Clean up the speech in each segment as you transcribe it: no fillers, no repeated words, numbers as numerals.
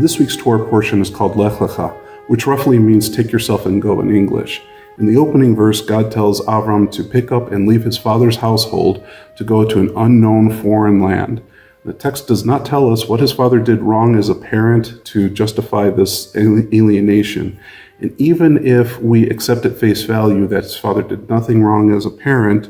This week's Torah portion is called Lech Lecha, which roughly means take yourself and go in English. In the opening verse, God tells Avram to pick up and leave his father's household to go to an unknown foreign land. The text does not tell us what his father did wrong as a parent to justify this alienation. And even if we accept at face value that his father did nothing wrong as a parent,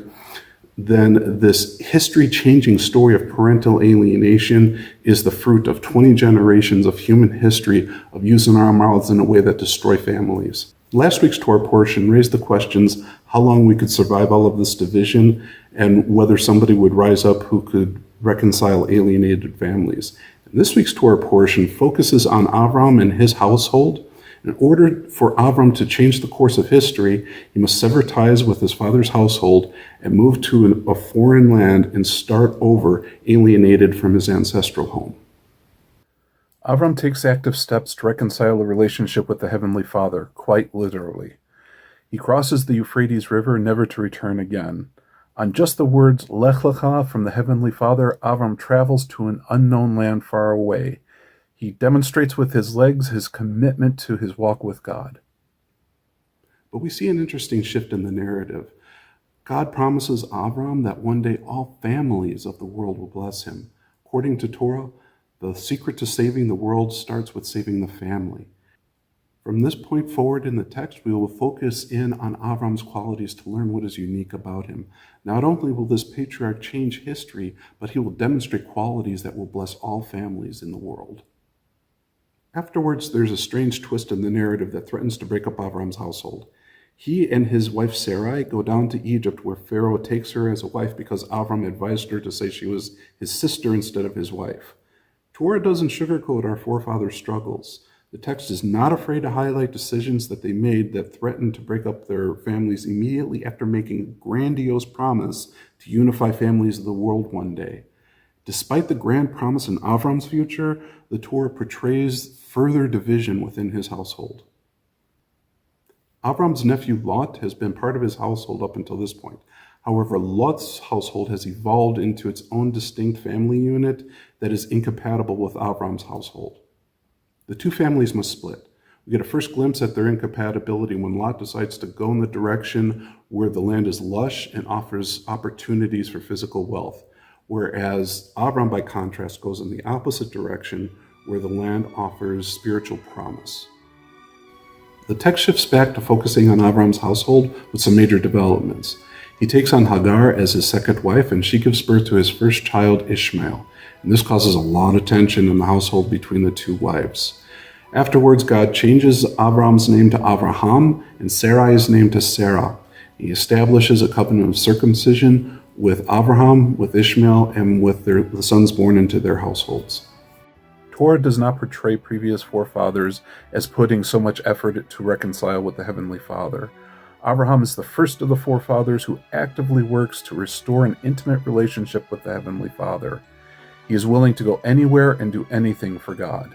then this history-changing story of parental alienation is the fruit of 20 generations of human history of using our mouths in a way that destroy families. Last week's Torah portion raised the questions how long we could survive all of this division and whether somebody would rise up who could reconcile alienated families. And this week's Torah portion focuses on Avram and his household. In order for Avram to change the course of history, he must sever ties with his father's household and move to a foreign land and start over, alienated from his ancestral home. Avram takes active steps to reconcile a relationship with the Heavenly Father, quite literally. He crosses the Euphrates River, never to return again. On just the words Lech Lecha from the Heavenly Father, Avram travels to an unknown land far away. He demonstrates with his legs his commitment to his walk with God. But we see an interesting shift in the narrative. God promises Avram that one day all families of the world will bless him. According to Torah, the secret to saving the world starts with saving the family. From this point forward in the text, we will focus in on Avram's qualities to learn what is unique about him. Not only will this patriarch change history, but he will demonstrate qualities that will bless all families in the world. Afterwards, there's a strange twist in the narrative that threatens to break up Avram's household. He and his wife Sarai go down to Egypt, where Pharaoh takes her as a wife because Avram advised her to say she was his sister instead of his wife. Torah doesn't sugarcoat our forefathers' struggles. The text is not afraid to highlight decisions that they made that threatened to break up their families immediately after making a grandiose promise to unify families of the world one day. Despite the grand promise in Avram's future, the Torah portrays further division within his household. Avram's nephew Lot has been part of his household up until this point. However, Lot's household has evolved into its own distinct family unit that is incompatible with Avram's household. The two families must split. We get a first glimpse at their incompatibility when Lot decides to go in the direction where the land is lush and offers opportunities for physical wealth, whereas Avram, by contrast, goes in the opposite direction where the land offers spiritual promise. The text shifts back to focusing on Avram's household with some major developments. He takes on Hagar as his second wife, and she gives birth to his first child, Ishmael. And this causes a lot of tension in the household between the two wives. Afterwards, God changes Avram's name to Avraham and Sarai's name to Sarah. He establishes a covenant of circumcision with Avraham, with Ishmael, and with the sons born into their households. Torah does not portray previous forefathers as putting so much effort to reconcile with the Heavenly Father. Avraham is the first of the forefathers who actively works to restore an intimate relationship with the Heavenly Father. He is willing to go anywhere and do anything for God.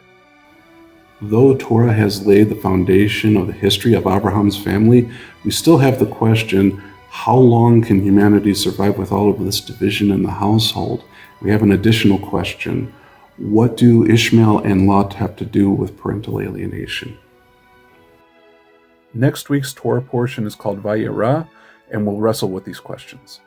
Though Torah has laid the foundation of the history of Abraham's family, we still have the question, how long can humanity survive with all of this division in the household? We have an additional question. What do Ishmael and Lot have to do with parental alienation? Next week's Torah portion is called Vayera, and we'll wrestle with these questions.